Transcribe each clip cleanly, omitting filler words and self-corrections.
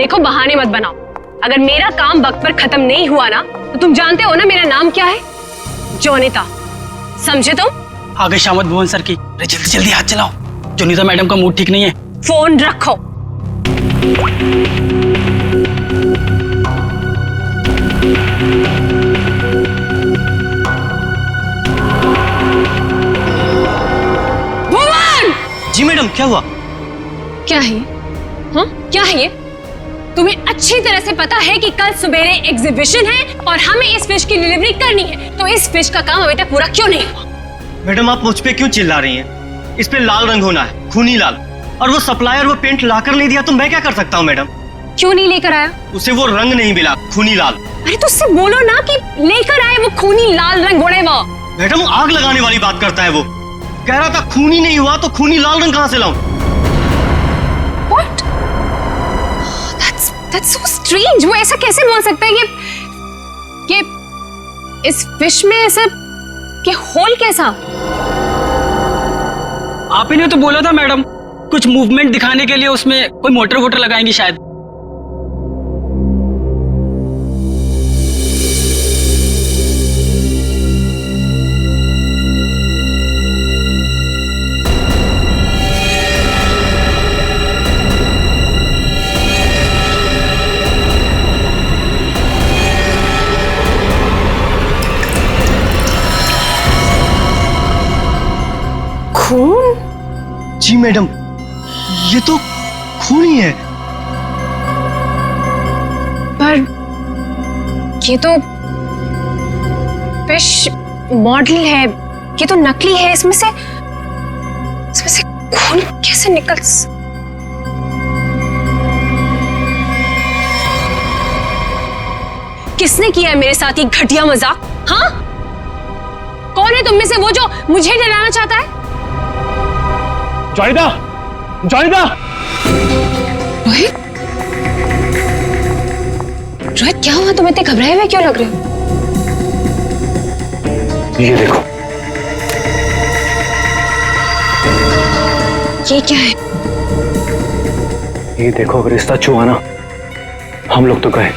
देखो बहाने मत बनाओ। अगर मेरा काम वक्त पर खत्म नहीं हुआ ना तो तुम जानते हो ना मेरा नाम क्या है? जोनिता, समझे तुम? आगे शामत भुवन सर की। अरे जल्दी जल्दी हाथ चलाओ, जोनिता मैडम का मूड ठीक नहीं है। फोन रखो। भुवन! जी मैडम, क्या हुआ? क्या है? हाँ, क्या है ये? तुम्हें अच्छी तरह से पता है कि कल सुबेरे एग्जीबिशन है और हमें इस फिश की डिलीवरी करनी है, तो इस फिश का काम अभी तक पूरा क्यों नहीं हुआ? मैडम, आप मुझ पे क्यों चिल्ला रही हैं? इस पे लाल रंग होना है, खूनी लाल। और वो सप्लायर वो पेंट लाकर नहीं दिया तो मैं क्या कर सकता हूँ मैडम? क्यों नहीं लेकर आया? उसे वो रंग नहीं मिला, खूनी लाल। अरे तो उससे बोलो ना कि लेकर आए वो खूनी लाल रंग उड़े वो। मैडम, आग लगाने वाली बात करता है वो। कह रहा था खूनी नहीं हुआ तो खूनी लाल रंग कहाँ से लाऊं? What? That's so strange. वो ऐसा कैसे बोल सकता है कि इस फिश में ऐसा कि होल कैसा? आप ही ने तो बोला था मैडम, कुछ मूवमेंट दिखाने के लिए उसमें कोई मोटर वोटर लगाएंगी शायद। खून? जी मैडम, ये तो खून ही है। पर ये तो फिश मॉडल है, ये तो नकली है। इसमें से खून कैसे निकल? किसने किया है मेरे साथ ये घटिया मजाक? हाँ, कौन है तुम में से वो जो मुझे डराना चाहता है? जोनिता, जोनिता! रोहित, रोहित क्या हुआ? तुम इतने घबराए हुए क्यों लग रहे हो? ये देखो। ये क्या है? ये देखो, अगर रिश्ता छुआ ना, हम लोग तो गए।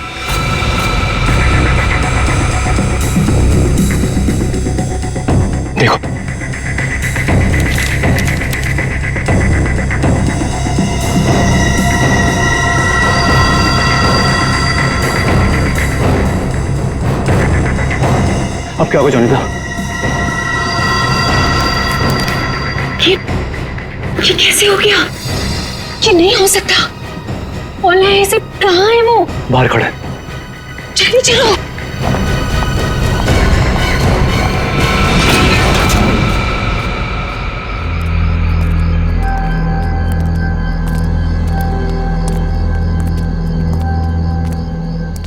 देखो, अब क्या होगा जोनिता? ये कैसे हो गया? ये नहीं हो सकता। ओला ऐसे कहाँ है वो? बाहर खड़ा है। जल्दी चलो।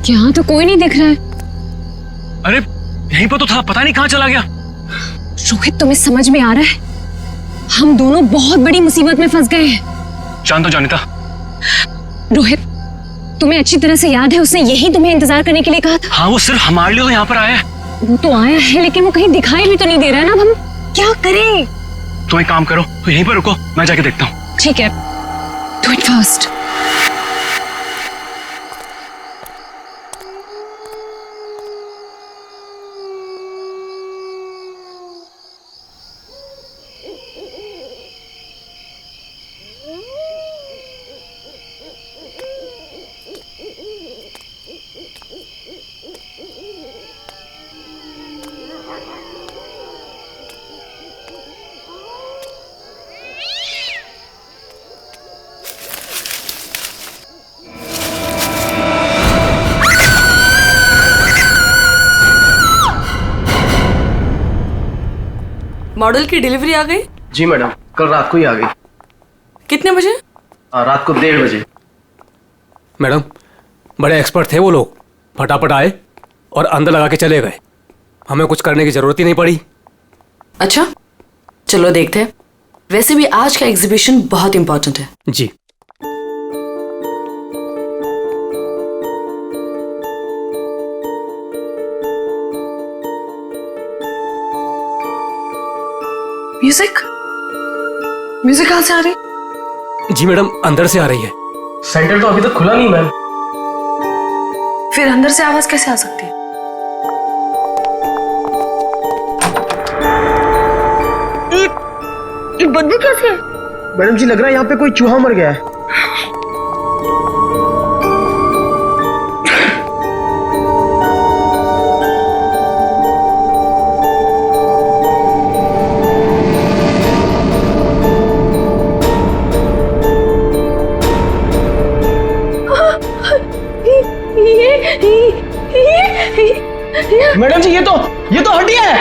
यहाँ तो कोई नहीं दिख रहा है। अरे यहीं पर तो था, पता नहीं कहाँ चला गया। रोहित, तुम्हें समझ में आ रहा है? हम दोनों बहुत बड़ी मुसीबत में फंस गए हैं। जान दो जोनिता। रोहित, तुम्हें अच्छी तरह से याद है उसने यही तुम्हें इंतजार करने के लिए कहा था? हाँ, वो सिर्फ हमारे लिए तो यहाँ पर आया है। वो तो आया है, लेकिन वो कहीं दिखाई भी तो नहीं दे रहा है ना। अब हम क्या करें? तुम एक काम करो, तो यहीं पर रुको, मैं जाके देखता हूँ। ठीक है, डू इट फास्ट। मॉडल की डिलीवरी आ गई? जी मैडम, कल रात को ही आ गई। कितने बजे? रात को 1:30 बजे। मैडम, बड़े एक्सपर्ट थे वो लोग, फटाफट आए और अंदर लगा के चले गए। हमें कुछ करने की जरूरत ही नहीं पड़ी। अच्छा, चलो देखते हैं। वैसे भी आज का एग्जीबिशन बहुत इंपॉर्टेंट है। जी। म्यूजिक म्यूजिक कहाँ से आ रही? जी मैडम, अंदर से आ रही है। सेंटर तो अभी तक खुला नहीं मैम। फिर अंदर से आवाज कैसे आ सकती है? ये बदबू कैसे है? मैडम जी, लग रहा है यहाँ पे कोई चूहा मर गया है। मैडम जी, ये तो हड्डियां है।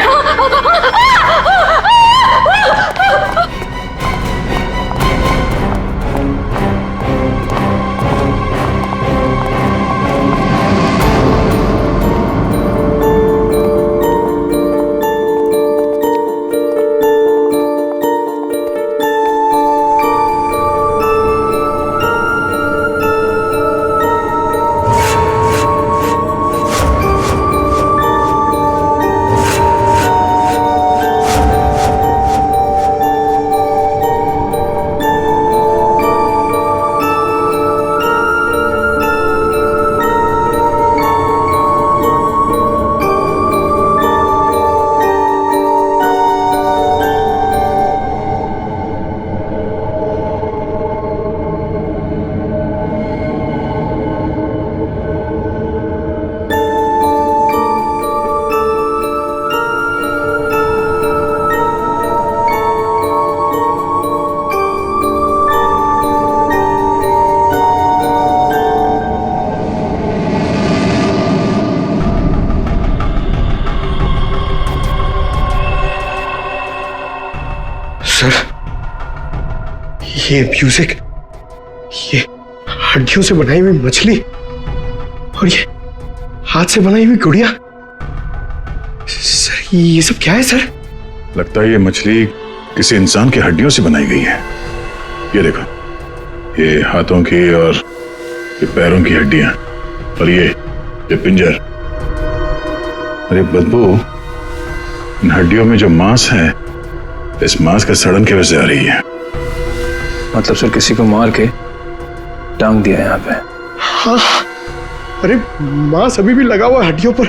सर, ये म्यूजिक, ये हड्डियों से बनाई हुई मछली और ये हाथ से बनाई हुई गुड़िया, सर ये सब क्या है सर? लगता है ये मछली किसी इंसान की हड्डियों से बनाई गई है। ये देखो, ये हाथों की और ये पैरों की हड्डियां और ये पिंजर। अरे बदबू, इन हड्डियों में जो मांस है, इस मांस का सड़न की वजह से आ रही है। मतलब सर किसी को मार के टांग दिया यहाँ पे। हाँ, अरे मांस अभी भी लगा हुआ हड्डियों पर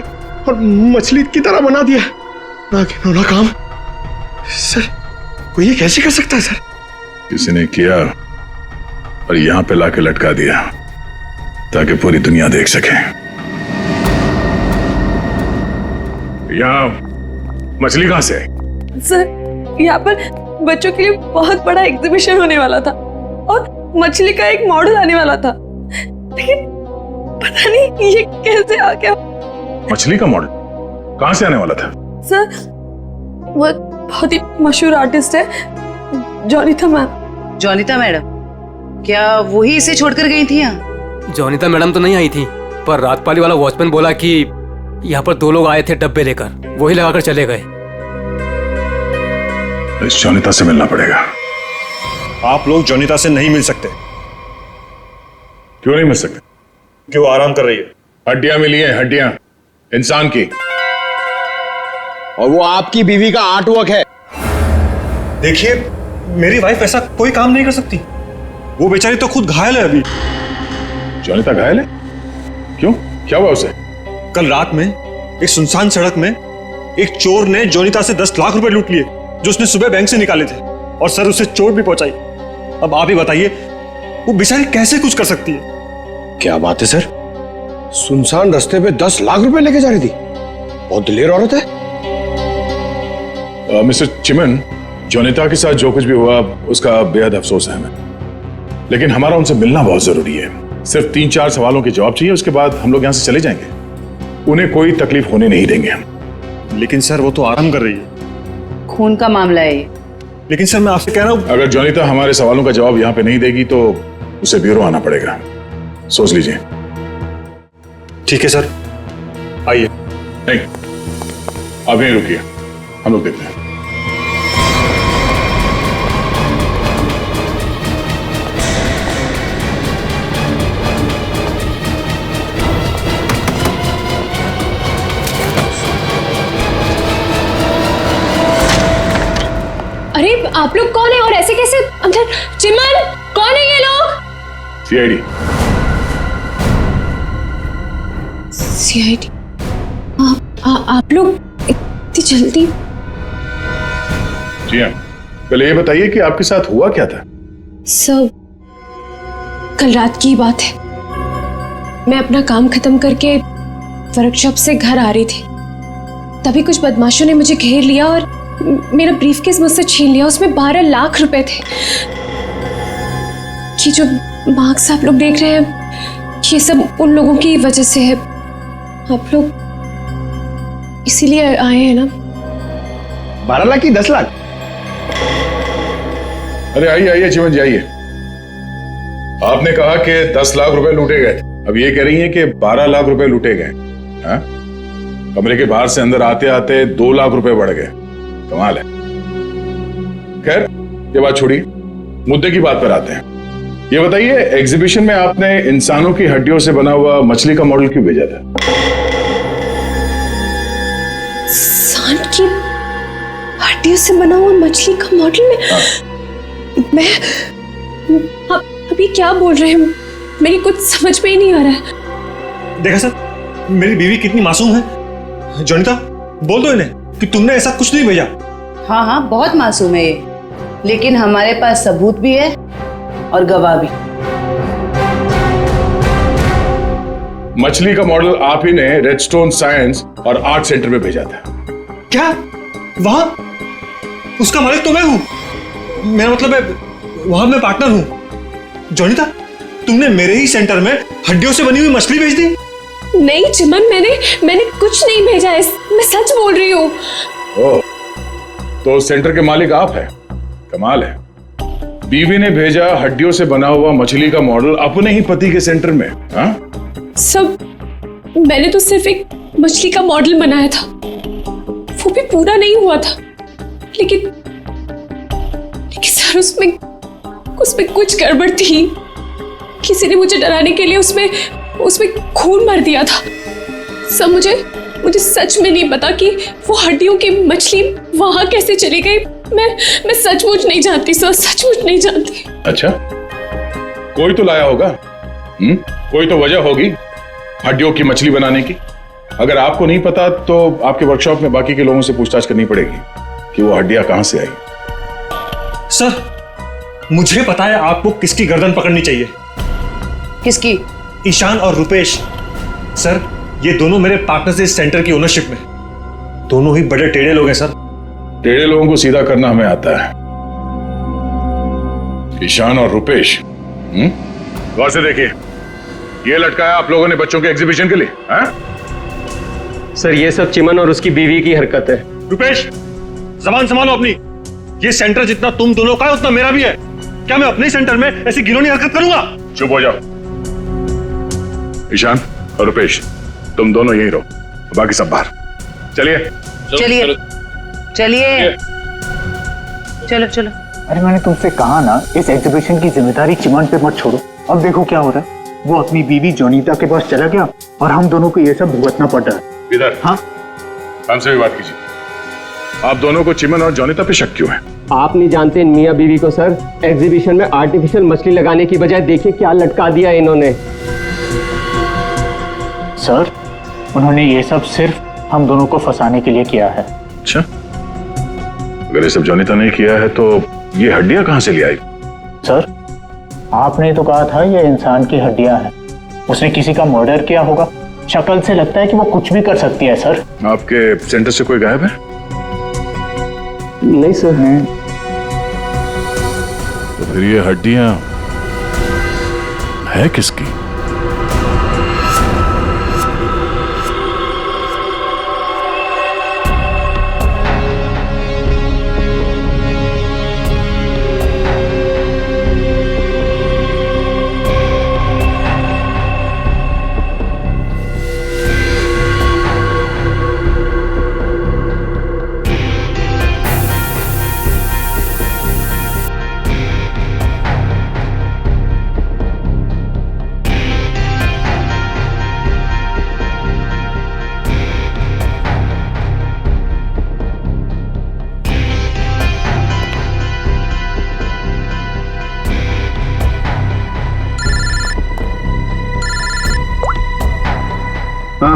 और मछली की तरह बना दिया। ना घिनौना काम सर, कोई ये कैसे कर सकता है सर? किसी ने किया और यहां पे लाके लटका दिया ताकि पूरी दुनिया देख सके। यहां मछली कहां से आई? सर, यहाँ पर बच्चों के लिए बहुत बड़ा एग्जीबिशन होने वाला था और मछली का एक मॉडल आने वाला था, लेकिन पता नहीं ये कैसे आ गया। मछली का मॉडल कहां से आने वाला था? सर, वो बहुत ही मशहूर आर्टिस्ट है, जोनिता मैम। जोनिता मैडम, क्या वही इसे छोड़कर गई थी यहाँ? जोनिता मैडम तो नहीं आई थी, पर रात पाली वाला वॉचमैन बोला कि यहाँ पर 2 लोग आए थे डब्बे लेकर, वही लगाकर चले गए। इस जोनिता से मिलना पड़ेगा। आप लोग जोनिता से नहीं मिल सकते। क्यों नहीं मिल सकते? क्यों? आराम कर रही है। हड्डियां मिली हैं, हड्डियां इंसान की, और वो आपकी बीवी का आर्टवर्क है। देखिए, मेरी वाइफ ऐसा कोई काम नहीं कर सकती। वो बेचारी तो खुद घायल है अभी। जोनिता घायल है? क्यों, क्या हुआ उसे? कल रात में एक सुनसान सड़क में एक चोर ने जोनिता से 10 लाख रुपए लूट लिए जो उसने सुबह बैंक से निकाले थे, और सर उसे चोट भी पहुंचाई। अब आप ही बताइए, वो बेचारी कैसे कुछ कर सकती है? क्या बात है सर, सुनसान रास्ते पे 10 लाख रुपए लेके जा रही थी। बहुत दिलेर औरत है। मिस्टर चिमन, जोनिता के साथ जो कुछ भी हुआ उसका बेहद अफसोस है हमें, लेकिन हमारा उनसे मिलना बहुत जरूरी है। सिर्फ 3-4 सवालों के जवाब चाहिए, उसके बाद हम लोग यहाँ से चले जाएंगे। उन्हें कोई तकलीफ होने नहीं देंगे हम। लेकिन सर, वो तो आराम कर रही है। खून का मामला है ये। लेकिन सर, मैं आपसे कह रहा हूँ, अगर जोनिता हमारे सवालों का जवाब यहाँ पे नहीं देगी तो उसे ब्यूरो आना पड़ेगा। सोच लीजिए। ठीक है सर, आइए। नहीं, आप यहीं रुकिए, हम लोग देखते हैं। अरे आप लोग कौन है और ऐसे कैसे अंदर? चिमन, कौन है ये लोग? सीआईडी। सीआईडी? आप लोग इतनी जल्दी? जी हाँ, पहले ये बताइए कि आपके साथ हुआ क्या था? सब कल रात की बात है। मैं अपना काम खत्म करके वर्कशॉप से घर आ रही थी, तभी कुछ बदमाशों ने मुझे घेर लिया और मेरा ब्रीफकेस मुझसे छीन लिया। उसमें 12 लाख रुपए थे। ये जो मार्क्स आप लोग देख रहे हैं, ये सब उन लोगों की वजह से है। आप लोग इसीलिए आए हैं ना? 12 लाख की 10 लाख? अरे आइए आइए चिमन जी आइए। आपने कहा कि 10 लाख रुपए लूटे गए, अब ये कह रही हैं कि 12 लाख रुपए लूटे गए। हाँ? कमरे के बाहर से अंदर आते आते 2 लाख रुपए बढ़ गए। कमाल है। खैर ये बात छोड़िए, मुद्दे की बात पर आते हैं। ये बताइए, एग्जीबिशन में आपने इंसानों की हड्डियों से बना हुआ मछली का मॉडल क्यों भेजा था? इंसान की हड्डियों से बना हुआ मछली का मॉडल में? हाँ। मैं अभी क्या बोल रहे हैं? मेरी कुछ समझ में ही नहीं आ रहा है। देखा सर, मेरी बीवी कितनी मासूम है। जोनिता, बोल दो इन्हें कि तुमने ऐसा कुछ नहीं भेजा। हाँ हाँ, बहुत मासूम है ये, लेकिन हमारे पास सबूत भी है और गवाह भी। मछली का मॉडल आप ही ने रेडस्टोन साइंस और आर्ट सेंटर में भेजा था। क्या? वहां उसका मालिक तो मैं हूं। मेरा मतलब है वहां मैं पार्टनर हूं। जोनिता, तुमने मेरे ही सेंटर में हड्डियों से बनी हुई मछली भेज दी? नहीं चिमन, मैंने कुछ नहीं भेजा है, मैं सच बोल रही हूँ। ओह, तो सेंटर के मालिक आप हैं। कमाल है। बीवी ने भेजा हड्डियों से बना हुआ मछली का मॉडल अपने ही पति के सेंटर में। हाँ? सब मैंने तो सिर्फ एक मछली का मॉडल बनाया था, वो भी पूरा नहीं हुआ था। लेकिन सर उसमें कुछ गड़बड़ थी। किसी ने मुझे डराने के लिए उसमें खून भर दिया था। सब मुझे सच में नहीं पता कि वो हड्डियों की मछली वहां कैसे चली गई। मैं सचमुच नहीं जानती सर, सचमुच नहीं जानती। अच्छा, कोई तो लाया होगा। कोई तो वजह होगी हड्डियों की मछली बनाने की। अगर आपको नहीं पता तो आपके वर्कशॉप में बाकी के लोगों से पूछताछ करनी पड़ेगी कि वो हड्डियां कहां से आई। सर, मुझे पता है आपको किसकी गर्दन पकड़नी चाहिए। किसकी? ईशान और रुपेश। सर, ये दोनों मेरे पार्टनर्स इस सेंटर की ओनरशिप में। दोनों ही बड़े टेढ़े लोग हैं सर। टेढ़े लोगों को सीधा करना हमें आता है। ईशान और रुपेश, गौर से देखिए, ये लटकाया आप लोगों ने बच्चों के एग्जीबिशन के लिए। हाँ? सर, ये सब चिमन और उसकी बीवी की हरकत है। रुपेश, जबान संभालो अपनी। ये सेंटर जितना तुम दोनों का है उतना मेरा भी है। क्या मैं अपने सेंटर में ऐसी घिनौनी हरकत करूंगा? चुप हो जाओ। ईशान और रुपेश, तुम दोनों यहीं रहो, बाकी सब बाहर। चलिए चलिए चलिए, चलो चलो। अरे मैंने तुमसे कहा ना, इस एग्जीबिशन की जिम्मेदारी चिमन पे मत छोड़ो। अब देखो क्या हो रहा है। वो अपनी बीवी जोनीता के पास चला गया और हम दोनों को ये सब भुगतना पड़ रहा है। इधर। हाँ, हमसे भी बात कीजिए। आप दोनों को चिमन और जोनीता पे शक क्यों है? आप नहीं जानते मियां बीवी को सर। एग्जीबिशन में आर्टिफिशियल मछली लगाने की बजाय देखिए क्या लटका दिया इन्होंने। सर, उन्होंने ये सब सिर्फ हम दोनों को फंसाने के लिए किया है। अच्छा, अगर ये सब जोनीता ने किया है तो ये हड्डियां कहां से ले आई? सर, आपने तो कहा था ये इंसान की हड्डियां हैं। उसने किसी का मर्डर किया होगा। शक्ल से लगता है कि वो कुछ भी कर सकती है। सर, आपके सेंटर से कोई गायब है? नहीं सर। तो फिर ये हड्डियां है किसकी?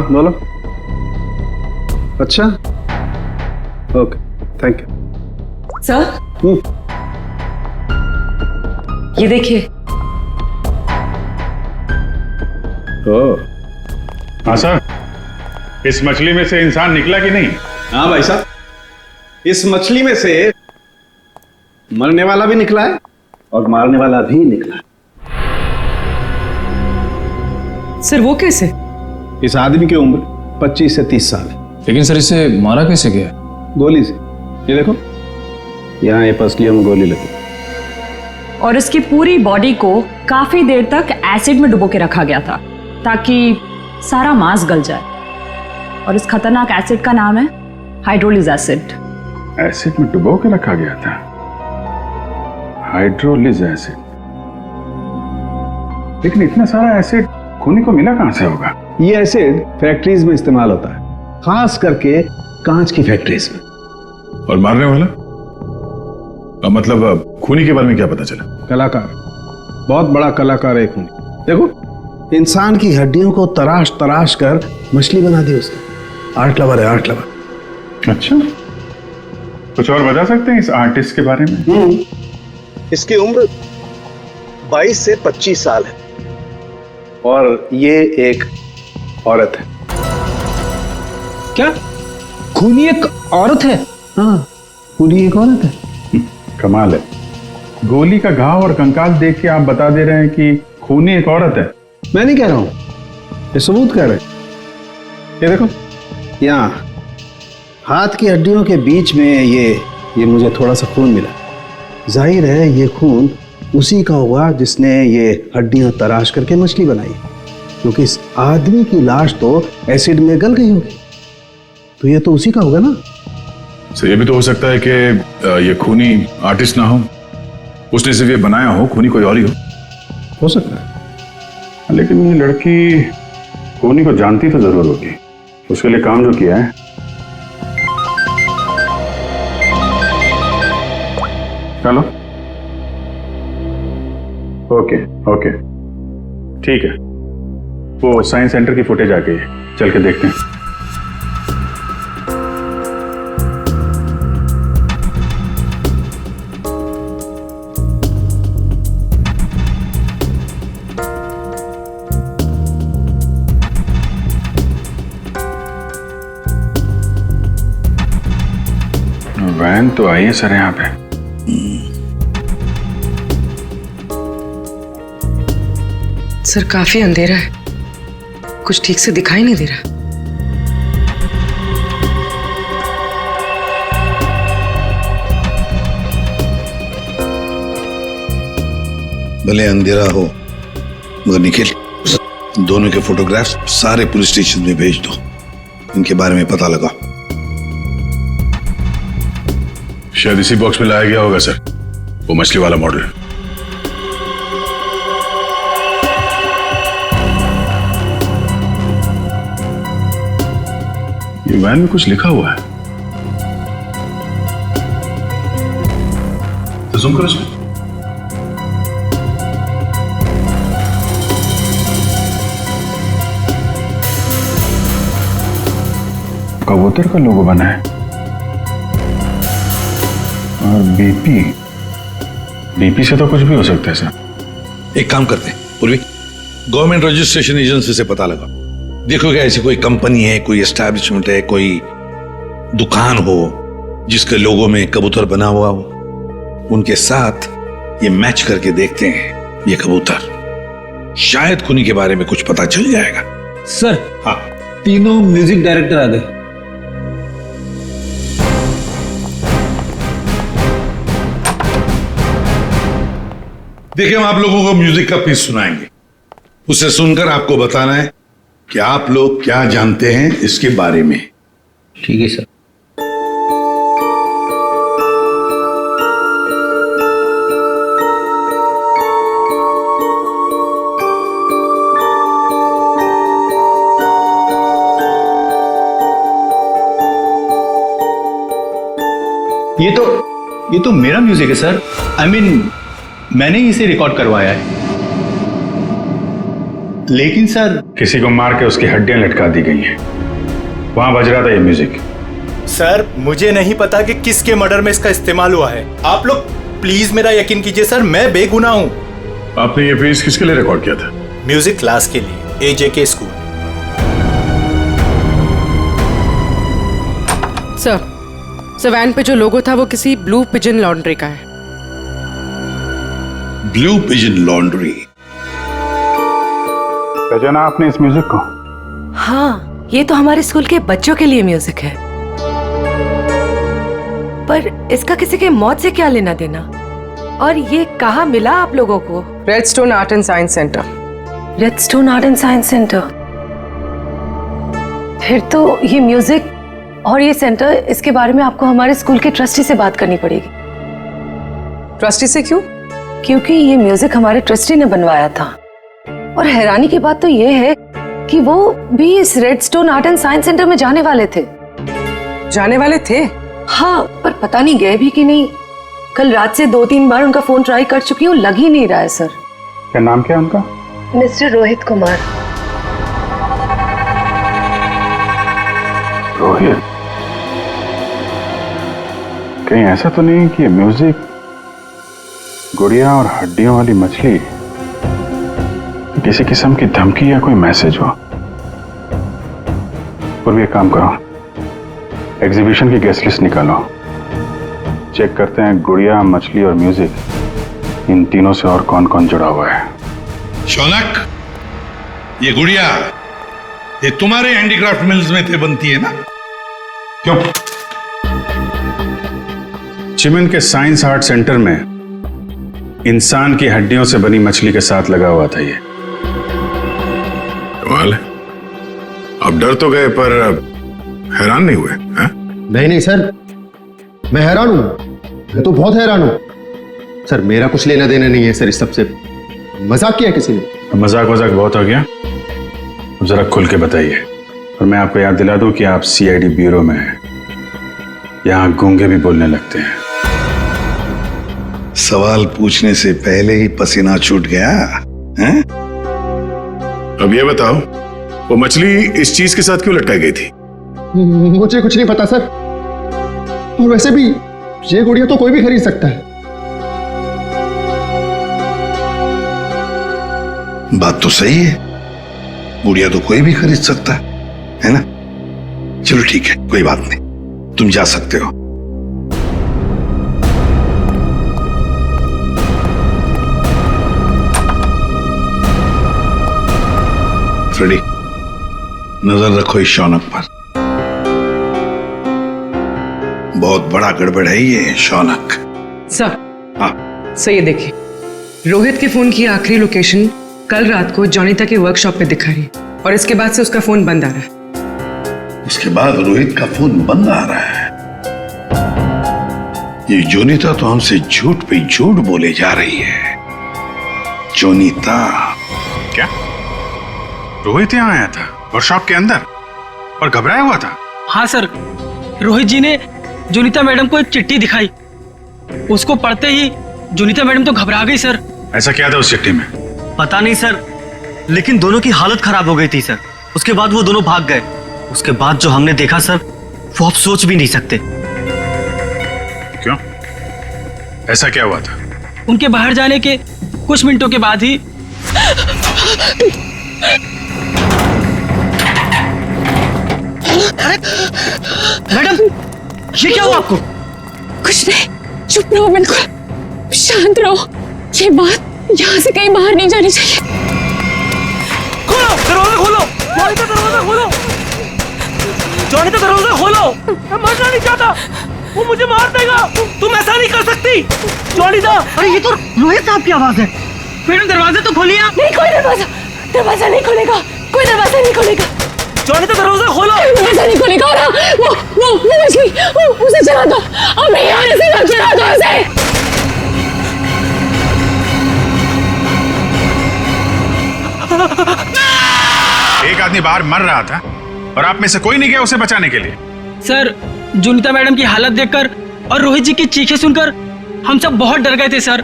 बोलो। अच्छा, ओके, थैंक यू। सर, ये देखिए। हाँ सर, इस मछली में से इंसान निकला कि नहीं? हाँ भाई साहब, इस मछली में से मरने वाला भी निकला है और मारने वाला भी निकला है। सर वो कैसे? इस आदमी की उम्र 25 से 30 साल है। लेकिन सर इसे मारा कैसे गया? गोली से। ये देखो, यहाँ ये पसलियों में गोली लगी। और इसकी पूरी बॉडी को काफी देर तक एसिड में डुबो के रखा गया था ताकि सारा मांस गल जाए। और इस खतरनाक एसिड का नाम है हाइड्रोलिज एसिड। एसिड में डुबो के रखा गया था? हाइड्रोलिज एसिड। लेकिन इतना सारा एसिड खूनी को मिला कहां से होगा? ये एसिड फैक्ट्रीज में इस्तेमाल होता है, खास करके कांच की फैक्ट्रीज में। और मारने वाला? मतलब खूनी के बारे में क्या पता चला? कलाकार, बहुत बड़ा कलाकार है खूनी। देखो, इंसान की हड्डियों को तराश तराश कर मछली बना दी उसने। आर्ट लवर है, आर्ट लवर। अच्छा, कुछ और बता सकते हैं इस आर्टिस्ट के बारे में? इसकी उम्र 22 से 25 साल है और ये एक औरत है। क्या खूनी एक औरत है? हाँ, खूनी एक औरत है। कमाल है, गोली का घाव और कंकाल देख के आप बता दे रहे हैं कि खूनी एक औरत है। मैं नहीं कह रहा हूं, ये सबूत कह रहे हैं। ये देखो, यहाँ हाथ की हड्डियों के बीच में ये मुझे थोड़ा सा खून मिला। जाहिर है ये खून उसी का हुआ जिसने ये हड्डियां तराश करके मछली बनाई, क्योंकि इस आदमी की लाश तो एसिड में गल गई होगी, तो ये तो उसी का होगा ना। तो ये भी तो हो सकता है कि ये खूनी आर्टिस्ट ना हो, उसने सिर्फ ये बनाया हो, खूनी कोई और ही हो सकता है। लेकिन ये लड़की खूनी को जानती तो जरूर होगी, उसके लिए काम जो किया है। चलो, ओके ओके, ठीक है, वो साइंस सेंटर की फुटेज आ गई है, चल के देखते हैं। वैन तो आई है सर यहाँ पे। सर काफी अंधेरा है, कुछ ठीक से दिखाई नहीं दे रहा। भले अंधेरा हो मगर निखिल, दोनों के फोटोग्राफ्स सारे पुलिस स्टेशन में भेज दो, इनके बारे में पता लगा। शायद इसी बॉक्स में लाया गया होगा सर, वो मछली वाला मॉडल। ये वैन में कुछ लिखा हुआ है, तो जूम करो इसमें। कबूतर का लोगो बना है और बीपी से तो कुछ भी हो सकता है सर। एक काम करते हैं पूर्वी, गवर्नमेंट रजिस्ट्रेशन एजेंसी से पता लगा, देखो क्या ऐसी कोई कंपनी है, कोई एस्टैब्लिशमेंट है, कोई दुकान हो जिसके लोगो में कबूतर बना हुआ हो, उनके साथ ये मैच करके देखते हैं ये कबूतर, शायद खूनी के बारे में कुछ पता चल जाएगा। सर, हाँ, तीनों म्यूजिक डायरेक्टर आ गए। देखिए, हम आप लोगों को म्यूजिक का पीस सुनाएंगे, उसे सुनकर आपको बताना है कि आप लोग क्या जानते हैं इसके बारे में। ठीक है सर। ये तो मेरा म्यूजिक है सर। I mean, मैंने इसे रिकॉर्ड करवाया है। लेकिन सर, किसी को मार के उसकी हड्डियां लटका दी गई हैं। वहां बज रहा था ये म्यूजिक। सर मुझे नहीं पता कि किसके मर्डर में इसका इस्तेमाल हुआ है। आप लोग प्लीज मेरा यकीन कीजिए सर, मैं बेगुनाह हूँ। आपने ये पीस किसके लिए रिकॉर्ड किया था? म्यूजिक क्लास के लिए, AJK स्कूल। सर वैन पे जो लोगो था वो किसी ब्लू पिजन लॉन्ड्री का है। Blue pigeon laundry. पहचाना आपने इस म्यूजिक को? हाँ, ये तो हमारे स्कूल के बच्चों के लिए म्यूजिक है। पर इसका किसी के मौत से क्या लेना देना? और ये कहाँ मिला आप लोगों को? Redstone art and science centre. Redstone art and science centre. फिर तो ये म्यूजिक और ये सेंटर, इसके बारे में आपको हमारे स्कूल के ट्रस्टी से बात करनी पड़ेगी। ट्रस्टी से क्यों? क्योंकि ये म्यूजिक हमारे ट्रस्टी ने बनवाया था। और हैरानी की बात तो ये है कि वो भी इस redstone art and science centre में जाने वाले थे। जाने वाले थे? हाँ, पर पता नहीं गए भी कि नहीं। कल रात से 2-3 बार उनका फोन ट्राई कर चुकी हूँ, लग ही नहीं रहा है सर। क्या नाम क्या है उनका? मिस्टर रोहित कुमार। रोहित? कहीं ऐसा तो नहीं कि म्यूजिक गुड़िया और हड्डियों वाली मछली किसी किस्म की धमकी या कोई मैसेज हो? और भी एक काम करो, एग्जीबिशन की गेस्ट लिस्ट निकालो, चेक करते हैं गुड़िया, मछली और म्यूजिक, इन तीनों से और कौन कौन जुड़ा हुआ है। शौनक, ये गुड़िया ये तुम्हारे हैंडीक्राफ्ट मिल्स में थे बनती है ना? क्यों? चिमन के साइंस आर्ट सेंटर में इंसान की हड्डियों से बनी मछली के साथ लगा हुआ था ये। कमाल है। अब डर तो गए पर हैरान नहीं हुए? नहीं सर, मैं हैरान हूं। मैं तो बहुत हैरान हूं सर। मेरा कुछ लेना देना नहीं है सर इस सबसे। मजाक किया किसी ने। मजाक बहुत हो गया, अब जरा खुल के बताइए। और मैं आपको याद दिला दूं कि आप CID ब्यूरो में हैं। यहां गूंगे भी बोलने लगते हैं। सवाल पूछने से पहले ही पसीना छूट गया हैं? अब ये बताओ, वो मछली इस चीज के साथ क्यों लटकाई गई थी? मुझे कुछ नहीं पता सर। और वैसे भी ये गुड़िया तो कोई भी खरीद सकता है। बात तो सही है, गुड़िया तो कोई भी खरीद सकता है ना? चलो ठीक है, कोई बात नहीं, तुम जा सकते हो। फ्रेडी, नजर रखो इस शौनक पर। बहुत बड़ा गड़बड़ है ये शौनक। सर, हाँ सर ये देखिए, रोहित के फोन की आखिरी लोकेशन कल रात को जॉनिता के वर्कशॉप पे दिखा रही है और इसके बाद से उसका फोन बंद आ रहा है। उसके बाद रोहित का फोन बंद आ रहा है। ये जोनीता तो हमसे झूठ पे झूठ बोले जा रही है। जोनीता? क्या रोहित यहाँ आया था वर्कशॉप के अंदर और घबराया हुआ था? हाँ सर, रोहित जी ने जोनीता मैडम को एक चिट्ठी दिखाई। उसको पढ़ते ही जोनीता मैडम तो घबरा गई सर। ऐसा क्या था उस चिट्ठी में? पता नहीं सर, लेकिन दोनों की हालत खराब हो गई थी सर। उसके बाद वो दोनों भाग गए। उसके बाद जो हमने देखा सर, वो आप सोच भी नहीं सकते। क्यों? ऐसा क्या हुआ था? उनके बाहर जाने के कुछ मिनटों के बाद ही मैडम, ये क्या हुआ आपको? कुछ नहीं, चुप रहो, बिल्कुल शांत रहो। ये बात यहाँ से कहीं बाहर नहीं जानी चाहिए। खोलो दरवाजा, खोलो जॉनिता, दरवाजा खोलो जॉनिता, दरवाजा खोलो। मैं मरना नहीं चाहता, वो मुझे मार देगा। तुम ऐसा नहीं कर सकती जॉनिता। अरे ये तो रोहित साहब की आवाज है। मैडम दरवाजा तो खोलिए आप। नहीं, कोई दरवाजा नहीं खुलेगा। कोई दरवाजा नहीं खुलेगा। जॉनिता दरवाजा खोलो। दरवाजा नहीं खुलेगा। वो मछली, उसे चला दो। अब नहीं आने से मत चला दो उसे। एक आदमी बाहर मर रहा था और आप में से कोई नहीं गया उसे बचाने के लिए? सर, जोनीता मैडम की हालत देखकर और रोहित जी की चीखें सुनकर हम सब बहुत डर गए थे सर।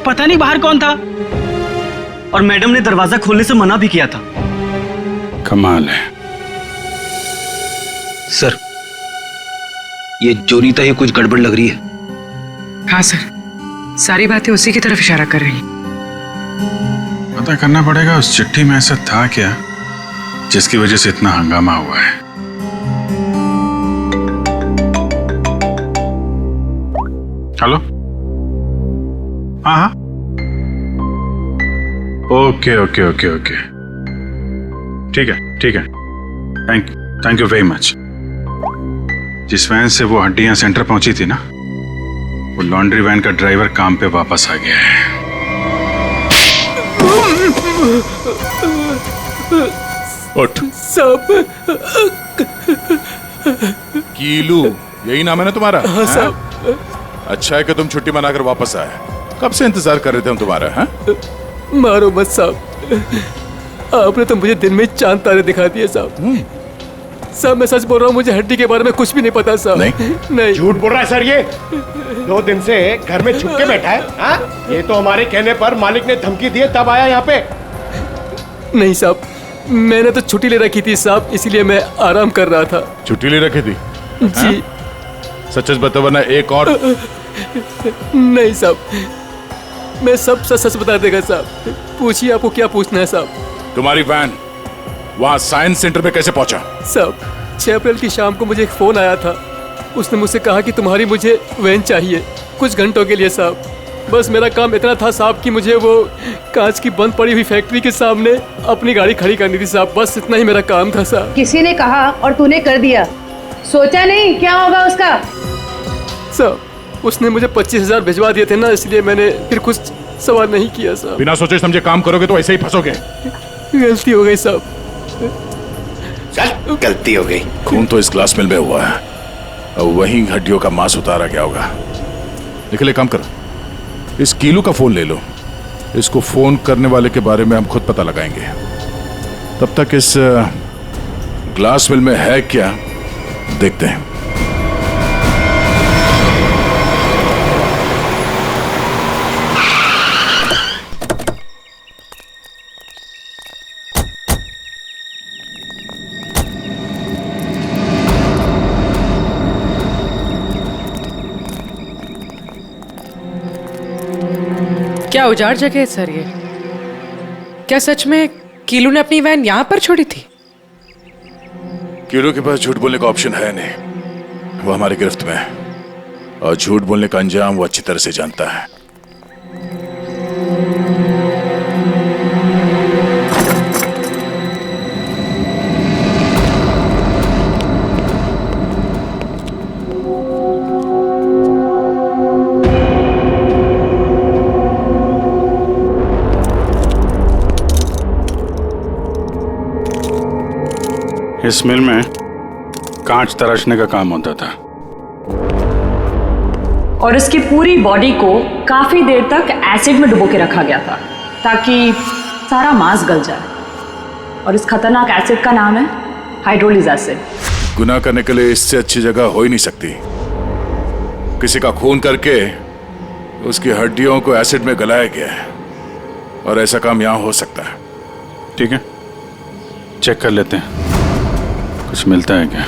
पता नहीं बाहर कौन था, और मैडम ने दरवाजा खोलने से मना भी किया था। कमाल है। सर, ये जोनीता ही कुछ गड़बड़ लग रही है। हाँ सर, सारी बातें उसी की तरफ इशारा कर रही हैं। पता करना पड़ेगा उस चिट्ठी में ऐसा था क्या जिसकी वजह से इतना हंगामा हुआ है। हेलो, हाँ हाँ, ओके ओके ओके ओके, ठीक है ठीक है, थैंक यू वेरी मच। जिस वैन से वो हड्डियां सेंटर पहुंची थी ना, वो लॉन्ड्री वैन का ड्राइवर काम पे वापस आ गया है। उठ। सब कीलू, यही नाम है ना तुम्हारा? हाँ हैं? साहब। अच्छा है कि तुम छुट्टी मनाकर वापस आए। कब से इंतजार कर रहे थे हम तुम्हारा। हैं? मारो मत साहब, आपने तो मुझे दिन में चांद तारे दिखा दिए साहब। साहब मैं सच बोल रहा हूँ, मुझे हड्डी के बारे में कुछ भी नहीं पता साहब। नहीं झूठ बोल रहा है सर ये। 2 दिन से घर में छुप के बैठा है। हाँ? ये तो हमारे कहने पर मालिक ने धमकी दी तब आया यहाँ पे। नहीं साहब, मैंने तो छुट्टी ले रखी थी साहब, इसीलिए मैं आराम कर रहा था। छुट्टी ले रखी थी? जी। सच बता वरना एक और। नहीं साहब, मैं सब सच बता देगा साहब। पूछिए, आपको क्या पूछना है साहब? तुम्हारी वैन वहाँ साइंस सेंटर में कैसे पहुंचा? साहब 6 अप्रैल की शाम को मुझे एक फोन आया था। उसने मुझसे कहा कि तुम्हारी मुझे वैन चाहिए कुछ घंटों के लिए साहब। बस मेरा काम इतना था साहब कि मुझे वो कांच की बंद पड़ी हुई फैक्ट्री के सामने अपनी गाड़ी खड़ी करनी थी साहब। बस इतना ही मेरा काम था साहब। किसी ने कहा और तूने कर दिया, सोचा नहीं क्या होगा उसका? साहब उसने मुझे 25,000 भिजवा दिए थे ना, इसलिए मैंने फिर कुछ सवाल नहीं किया साहब। बिना सोचे समझे काम करोगे तो ऐसे ही फंसोगे। गलती हो गई साहब। चल, गलती हो गई। खून तो इस ग्लास मिल में हुआ है, अब वहीं हड्डियों का मांस उतारा गया होगा। निकले, काम करो, इस कीलू का फोन ले लो। इसको फोन करने वाले के बारे में हम खुद पता लगाएंगे। तब तक इस ग्लास मिल में है क्या देखते हैं। क्या उजाड़ जगह है सर ये? क्या सच में कीलू ने अपनी वैन यहाँ पर छोड़ी थी? कीलू के पास झूठ बोलने का ऑप्शन है नहीं, वो हमारी गिरफ्त में है और झूठ बोलने का अंजाम वो अच्छी तरह से जानता है। इस मिल में कांच तराशने का काम होता था और इसकी पूरी बॉडी को काफी देर तक एसिड में डुबो के रखा गया था ताकि सारा मांस गल जाए। और इस खतरनाक एसिड का नाम है हाइड्रोलिज एसिड। गुनाह करने के लिए इससे अच्छी जगह हो ही नहीं सकती। किसी का खून करके उसकी हड्डियों को एसिड में गलाया गया है और ऐसा काम यहां हो सकता है। ठीक है, चेक कर लेते हैं कुछ मिलता है क्या।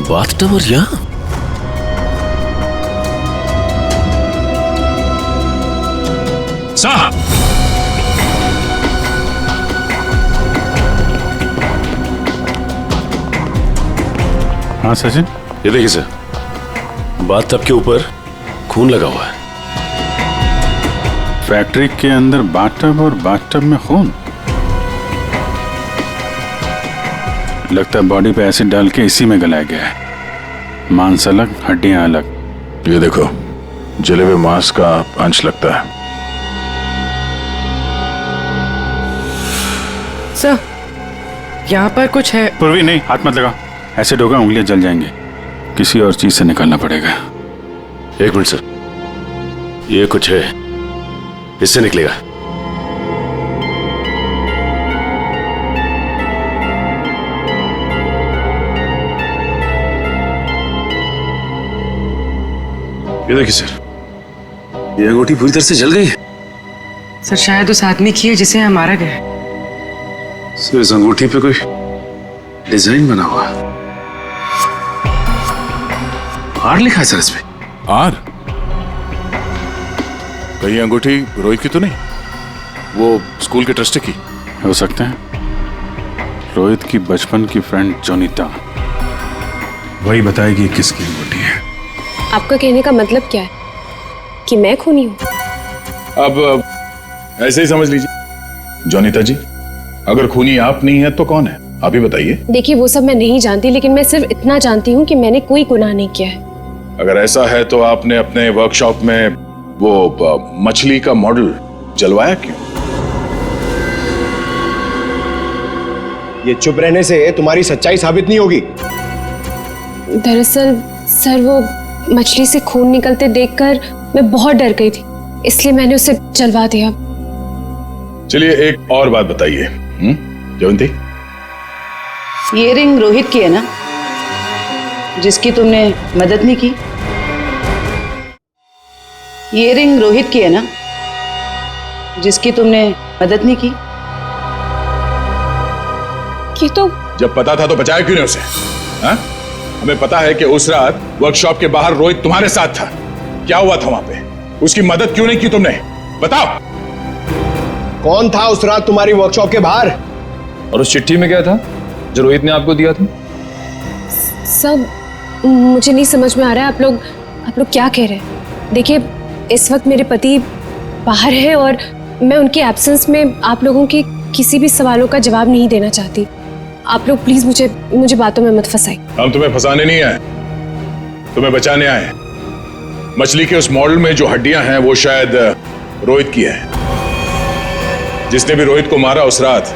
बाथटब और यहाँ साहब, हाँ सचिन, ये देखिए सर, बाथटब के ऊपर खून लगा हुआ है। फैक्ट्री के अंदर बाथटब और बाथटब में खून। लगता है बॉडी पे एसिड डाल के इसी में गलाया गया है। मांस अलग, हड्डियां अलग। ये देखो, जले हुए मांस का अंश लगता है। सर, यहाँ पर कुछ है। पूर्वी नहीं, हाथ मत लगा। एसिड होगा, उंगलियां जल जाएंगे। किसी और चीज से निकालना पड़ेगा। एक मिनट सर, ये कुछ है, इससे निकलेगा। ये देखिए सर, ये अंगूठी पूरी तरह से जल गई है। सर शायद उस आदमी की है जिसे यहाँ मारा गया है। सर इस अंगूठी पे कोई डिजाइन बना हुआ है। आर लिखा है सर इस पे। आर? कहीं अंगूठी रोहित की तो नहीं? वो स्कूल के ट्रस्टी की हो सकते हैं। रोहित की बचपन की फ्रेंड जोनीता, वही बताएगी किसकी अंगूठी है। आपका कहने का मतलब क्या है कि मैं खूनी हूँ? अब ऐसे ही समझ लीजिए। जोनीता जी, अगर खूनी आप नहीं है तो कौन है, आप ही बताइए। देखिए वो सब मैं नहीं जानती, लेकिन मैं सिर्फ इतना जानती हूँ कि मैंने कोई गुनाह नहीं किया है। अगर ऐसा है तो आपने अपने वर्कशॉप में वो मछली का मॉडल जलवाया क्यों? ये चुप रहने से तुम्हारी सच्चाई साबित नहीं होगी। दरअसल सर, वो मछली से खून निकलते देखकर मैं बहुत डर गई थी, इसलिए मैंने उसे जलवा दिया। चलिए एक और बात बताइए जयंती, ये रिंग रोहित की है ना, जिसकी तुमने मदद नहीं की? ये रिंग रोहित की है ना, जिसकी तुमने मदद नहीं की? ये तो जब पता था तो बचाया क्यों नहीं उसे? हा? हमें पता है कि उस रात वर्कशॉप के बाहर रोहित तुम्हारे साथ था। क्या हुआ था वहां पे? उसकी मदद क्यों नहीं की तुमने? बताओ। कौन था उस रात तुम्हारी वर्कशॉप के बाहर? और उस चिट्ठी में क्या था जो रोहित ने आपको दिया था? सब मुझे नहीं समझ में आ रहा है। आप लोग क्या कह रहे हैं? देखिए इस वक्त मेरे पति बाहर है और मैं उनके एब्सेंस में आप लोगों के किसी भी सवालों का जवाब नहीं देना चाहती। आप लोग प्लीज मुझे बातों में मत फंसाइए। हम तुम्हें फंसाने नहीं आए, तुम्हें बचाने आए। मछली के उस मॉडल में जो हड्डियां हैं वो शायद रोहित की है। जिसने भी रोहित को मारा उस रात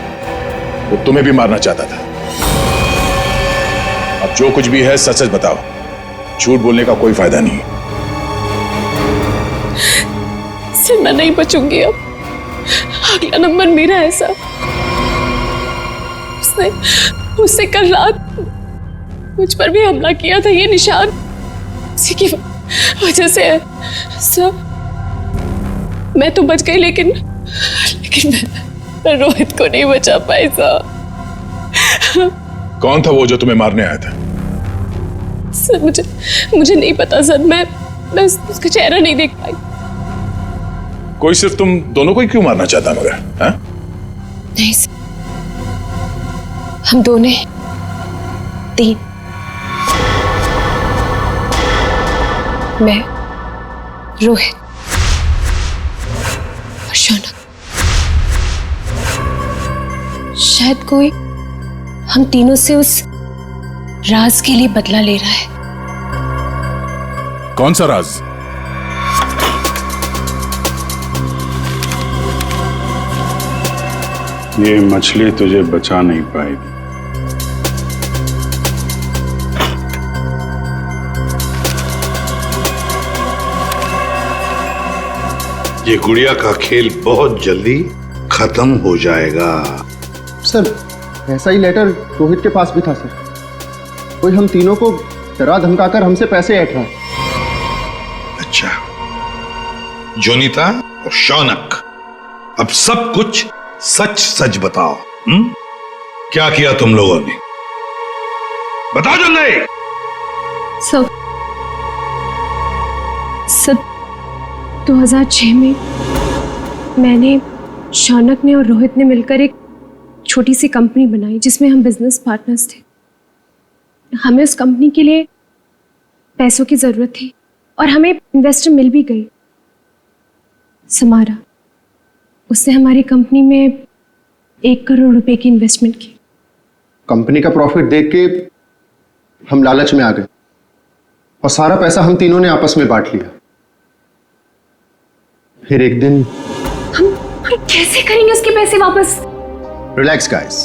वो तुम्हें भी मारना चाहता था। अब जो कुछ भी है सच सच बताओ, झूठ बोलने का कोई फायदा नहीं। सर मैं नहीं बचूंगी अब, अगला नंबर मेरा है सर। उसने कल रात मुझ पर भी हमला किया था। ये निशान उसी की वजह से है सर। मैं तो बच गई, लेकिन मैं रोहित को नहीं बचा पाई सर। कौन था वो जो तुम्हें मारने आया था? सर मुझे नहीं पता सर। मैं उसका चेहरा नहीं देख पाई। कोई सिर्फ तुम दोनों को ही क्यों मारना चाहता मगर? हाँ? नहीं सर, हम दोनों 3, मैं, रोहित और शौनक। शायद कोई हम तीनों से उस राज के लिए बदला ले रहा है। कौन सा राज? ये मछली तुझे बचा नहीं पाएगी। ये गुड़िया का खेल बहुत जल्दी खत्म हो जाएगा। सर ऐसा ही लेटर रोहित के पास भी था सर। कोई हम तीनों को डरा धमकाकर हमसे पैसे ऐंठ रहा है। अच्छा, जोनीता और शौनक, अब सब कुछ सच सच बताओ। क्या किया तुम लोगों ने? बताओ जल्दी। सब 2006 में मैंने, शौनक ने और रोहित ने मिलकर एक छोटी सी कंपनी बनाई जिसमें हम बिजनेस पार्टनर्स थे। हमें उस कंपनी के लिए पैसों की जरूरत थी और हमें इन्वेस्टर मिल भी गई, समारा। उसने हमारी कंपनी में 1 करोड़ रुपए की इन्वेस्टमेंट की। कंपनी का प्रॉफिट देख के हम लालच में आ गए और सारा पैसा हम तीनों ने आपस में बांट लिया। फिर एक दिन हम कैसे करेंगे उसके पैसे वापस? रिलैक्स गाइस,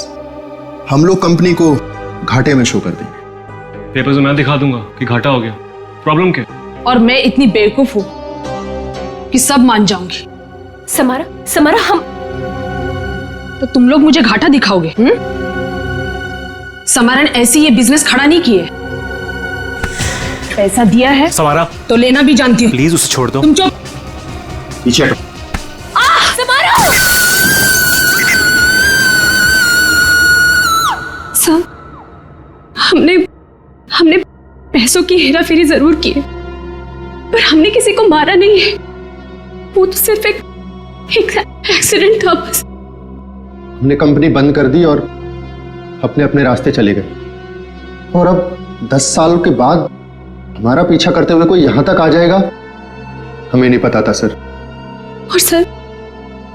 हम लोग कंपनी को घाटे में शो कर देंगे। पेपर्स में मैं दिखा दूंगा कि घाटा हो गया। प्रॉब्लम क्या? और मैं इतनी बेवकूफ हूं कि सब मान जाऊंगी। समारा हम तो तुम लोग मुझे घाटा दिखाओगे? समारा ने ऐसी ये बिजनेस खड़ा नहीं किए। पैसा दिया है समारा तो लेना भी जानती हूँ। प्लीज उसे छोड़ दो। तुम चुप। पीछे हटो। सब हमने पैसों की हेराफेरी जरूर की है, पर हमने किसी को मारा नहीं है। वो तो सिर्फ एक एक्सीडेंट था बस। हमने कंपनी बंद कर दी और अपने अपने रास्ते चले गए। और अब 10 साल के बाद हमारा पीछा करते हुए कोई यहां तक आ जाएगा, हमें नहीं पता था सर। और सर,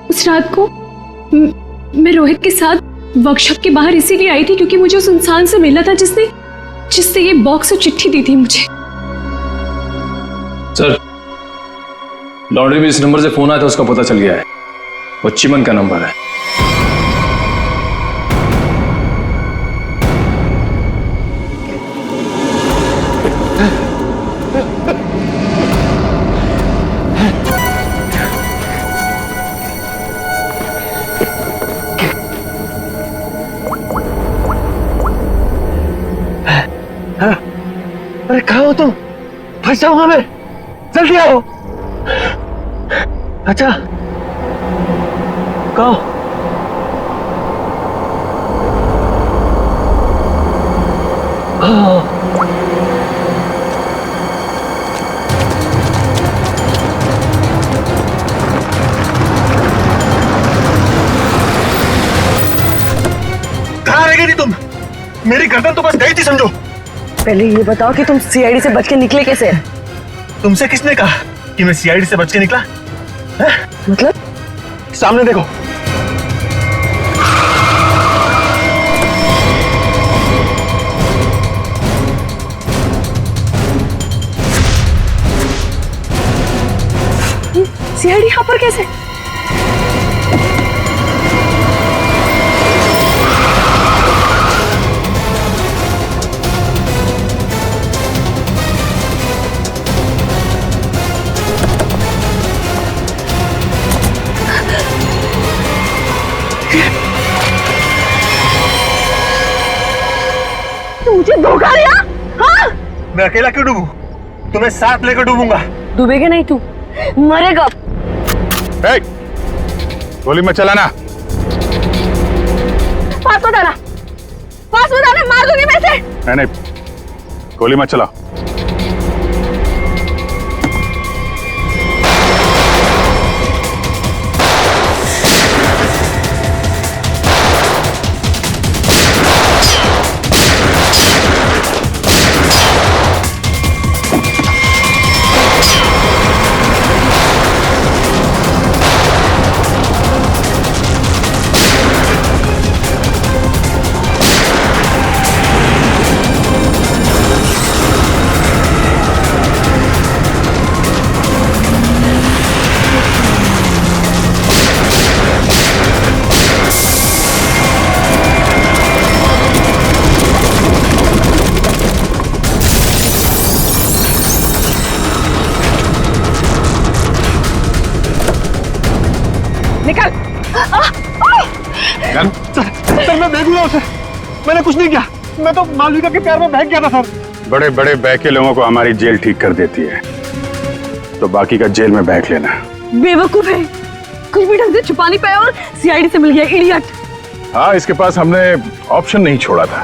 उस रात को मैं रोहित के साथ वर्कशॉप के बाहर इसीलिए आई थी क्योंकि मुझे उस इंसान से मिला था जिससे ये बॉक्स और चिट्ठी दी थी मुझे। सर, लॉन्ड्री में इस नंबर से फोन आया था, उसका पता चल गया है। वो चिमन का नंबर है। अरे कहाँ हो तुम? फंस जाऊंगा मैं, जल्दी आओ। अच्छा कहो। कहाँ रह गई थी तुम? मेरी गर्दन तो बस गई थी समझो। पहले ये बताओ कि तुम सीआईडी से बच के निकले कैसे? तुमसे किसने कहा कि मैं सीआईडी से बच के निकला? मतलब? सामने देखो। सीआईडी यहाँ पर कैसे? मुझे धोखा दिया? हाँ? मैं अकेला क्यों डूबूं? तुम्हें साथ लेकर डूबूंगा। डूबेगा नहीं तू, मरेगा। गोली मत चलाना। पास मत आना, मार दूंगी मैं इसे। नहीं, गोली मत चलाओ। निकल। सर मैं बेगुनाह हूं सर, मैंने कुछ नहीं किया। मैं तो मालविका के प्यार में बहक गया था सर। बड़े बड़े बहके लोगों को हमारी जेल ठीक कर देती है, तो बाकी का जेल में बहक लेना। बेवकूफ है, कुछ भी ढंग से छुपा नहीं पाया और सीआईडी से मिल गया, इडियट। हाँ, इसके पास हमने ऑप्शन नहीं छोड़ा था।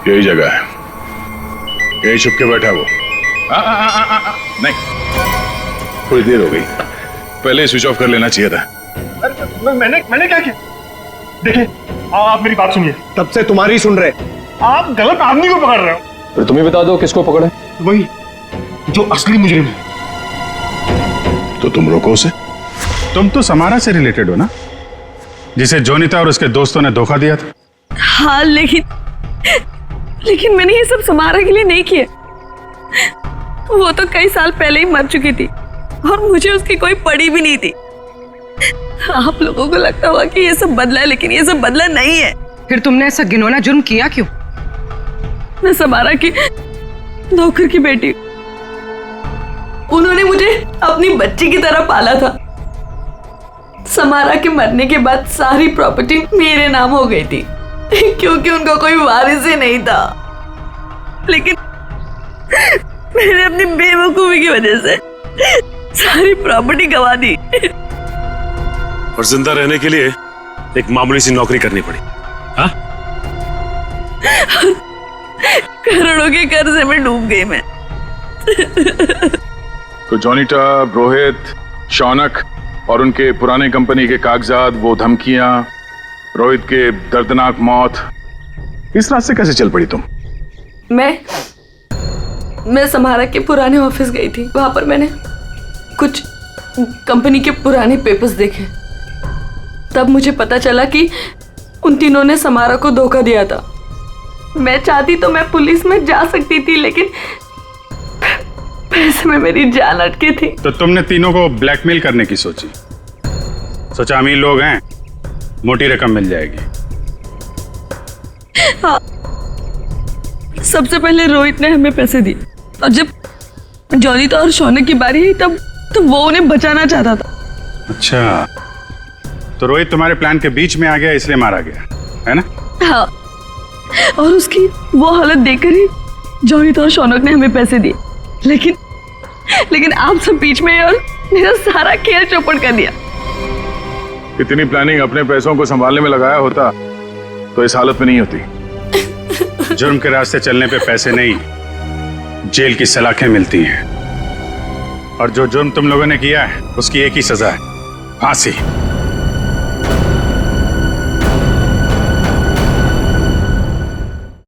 यही जगह है, यही छुप के बैठा वो। नहीं, थोड़ी देर हो गई, पहले स्विच ऑफ कर लेना चाहिए था। मैंने क्या किया? देखिए, आप मेरी बात सुनिए। तब से तुम्हारी ही सुन रहे, आप गलत आदमी को पकड़ रहे हो। फिर तुम ही बता दो किसको पकड़े? वही जो असली मुजरिम है। तो तुम रोको उसे। तुम तो समारा से रिलेटेड हो ना? जिसे जोनिता और उसके दोस्तों ने धोखा दिया था। हाँ, लेकिन मैंने ये सब समारा के लिए नहीं किए। वो तो कई साल पहले ही मर चुकी थी और मुझे उसकी कोई पड़ी भी नहीं थी। आप लोगों को लगता होगा कि ये सब बदला है, लेकिन ये सब बदला नहीं है। फिर तुमने ऐसा घिनौना जुर्म किया क्यों? मैं समारा की नौकर की बेटी, उन्होंने मुझे अपनी बच्ची की तरह पाला था। समारा के मरने के बाद सारी प्रॉपर्टी मेरे नाम हो गई थी क्योंकि उनका कोई वारिस ही नहीं था। लेकिन मैंने अपनी बेवकूफी की वजह से सारी प्रॉपर्टी गंवा दी और जिंदा रहने के लिए एक मामूली सी नौकरी करनी पड़ी। हाँ? करोड़ों के कर्जे में डूब गई मैं। तो जोनिता, रोहित, शौनक और उनके पुराने कंपनी के कागजात, वो धमकियां, रोहित के दर्दनाक मौत, इस रास्ते कैसे चल पड़ी तुम? मैं समारा के पुराने ऑफिस गई थी। वहां पर मैंने कुछ कंपनी के पुराने पेपर्स देखे। तब मुझे पता चला कि उन तीनों ने समारा को धोखा दिया था। मैं चाहती तो मैं पुलिस में जा सकती थी, लेकिन पैसे में मेरी जान अटकी थी। तो तुमने तीनों को ब्लैकमेल करने की सोची? सोचा अमीर लोग हैं, मोटी रकम मिल जाएगी। हाँ, सबसे पहले रोहित ने हमें पैसे दिए और जब जोनिता और शौनक की बारी आई तब वो उन्हें बचाना चाहता था। अच्छा, तो रोहित तुम्हारे प्लान के बीच में आ गया, इसलिए मारा गया, है ना? हाँ, और उसकी वो हालत देखकर ही जोनिता और शौनक ने हमें पैसे दिए। लेकिन आप सब बीच में और मेरा सारा खेल चौपट कर दिया। इतनी प्लानिंग अपने पैसों को संभालने में लगाया होता तो इस हालत में नहीं होती। जुर्म के रास्ते चलने पे पैसे नहीं, जेल की सलाखें मिलती हैं। और जो जुर्म तुम लोगों ने किया है उसकी एक ही सजा है, फांसी।